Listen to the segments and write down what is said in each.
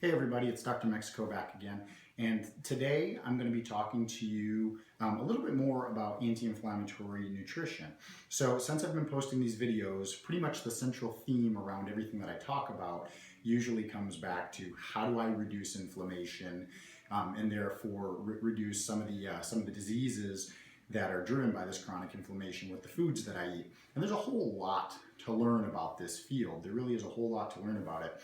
Hey everybody, it's Dr. Mexico back again, and today I'm going to be talking to you a little bit more about anti-inflammatory nutrition. So since I've been posting these videos, pretty much the central theme around everything that I talk about usually comes back to how do I reduce inflammation and therefore reduce some of the diseases that are driven by this chronic inflammation with the foods that I eat. And there's a whole lot to learn about this field. There really is a whole lot to learn about it.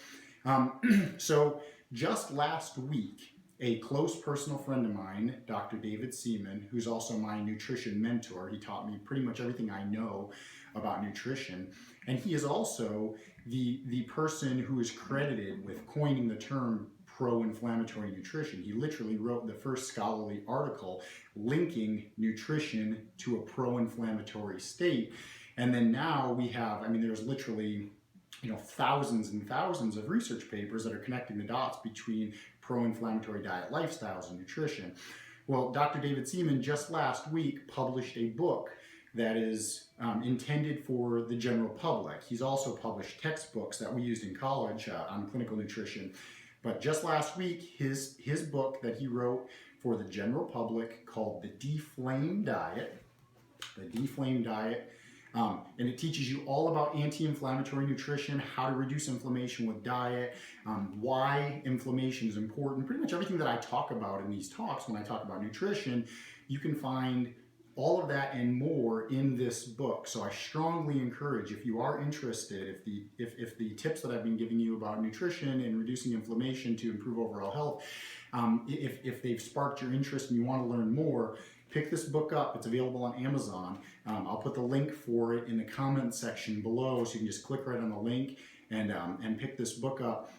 So just last week, a close personal friend of mine, Dr. David Seaman, who's also my nutrition mentor, he taught me pretty much everything I know about nutrition, and he is also the person who is credited with coining the term pro-inflammatory nutrition. He literally wrote the first scholarly article linking nutrition to a pro-inflammatory state. And then now we have, there's literally thousands and thousands of research papers that are connecting the dots between pro-inflammatory diet lifestyles and nutrition. Well, Dr. David Seaman just last week published a book that is intended for the general public. He's also published textbooks that we used in college on clinical nutrition. But just last week, his book that he wrote for the general public called The Deflame Diet, and it teaches you all about anti-inflammatory nutrition, how to reduce inflammation with diet, why inflammation is important. Pretty much everything that I talk about in these talks when I talk about nutrition, you can find all of that and more in this book. So I strongly encourage, if you are interested, if the tips that I've been giving you about nutrition and reducing inflammation to improve overall health, if they've sparked your interest and you want to learn more, pick this book up. It's available on Amazon. I'll put the link for it in the comment section below, so you can just click right on the link and pick this book up.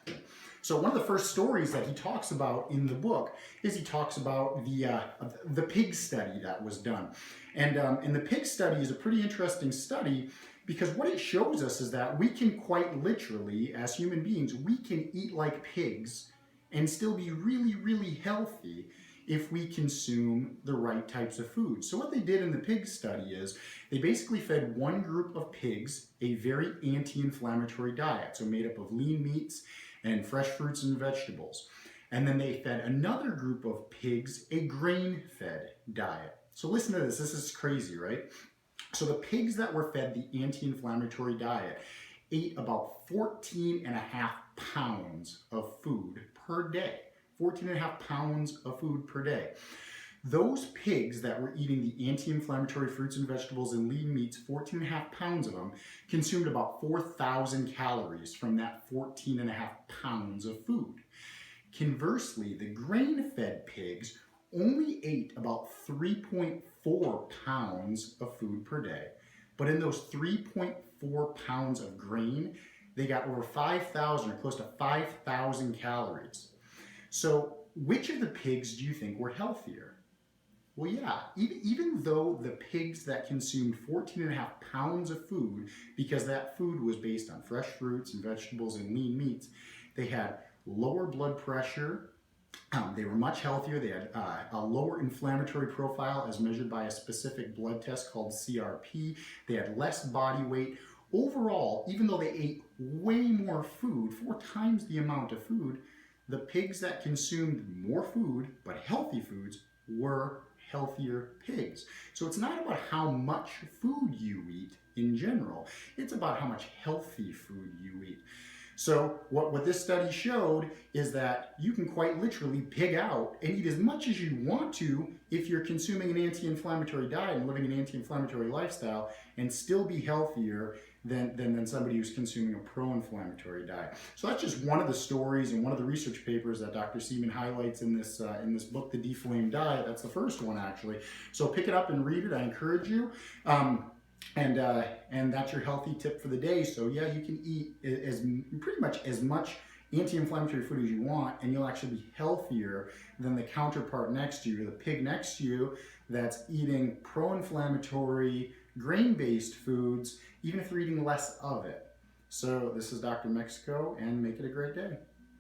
So one of the first stories that he talks about in the book is he talks about the pig study that was done. And the pig study is a pretty interesting study because what it shows us is that we can quite literally, as human beings, we can eat like pigs and still be really, really healthy if we consume the right types of food. So what they did in the pig study is they basically fed one group of pigs a very anti-inflammatory diet, so made up of lean meats and fresh fruits and vegetables. And then they fed another group of pigs a grain-fed diet. So listen to this is crazy, right? So the pigs that were fed the anti-inflammatory diet ate about 14.5 pounds of food per day. 14.5 pounds of food per day. Those pigs that were eating the anti-inflammatory fruits and vegetables and lean meats, 14.5 pounds of them, consumed about 4,000 calories from that 14.5 pounds of food. Conversely, the grain-fed pigs only ate about 3.4 pounds of food per day. But in those 3.4 pounds of grain, they got over 5,000 or close to 5,000 calories. So which of the pigs do you think were healthier? Well, yeah, even though the pigs that consumed 14.5 pounds of food, because that food was based on fresh fruits and vegetables and lean meats, they had lower blood pressure, they were much healthier, they had a lower inflammatory profile as measured by a specific blood test called CRP, they had less body weight. Overall, even though they ate way more food, 4 times the amount of food, the pigs that consumed more food, but healthy foods, were healthier pigs. So it's not about how much food you eat in general. It's about how much healthy food you eat. So what this study showed is that you can quite literally pig out and eat as much as you want to if you're consuming an anti-inflammatory diet and living an anti-inflammatory lifestyle and still be healthier than somebody who's consuming a pro-inflammatory diet. So that's just one of the stories and one of the research papers that Dr. Seaman highlights in this book, The Deflame Diet. That's the first one, actually. So pick it up and read it. I encourage you. And that's your healthy tip for the day. So yeah, you can eat pretty much as much anti-inflammatory food as you want, and you'll actually be healthier than the counterpart next to you, the pig next to you that's eating pro-inflammatory, grain-based foods, even if they're eating less of it. So this is Dr. Mexico, and make it a great day.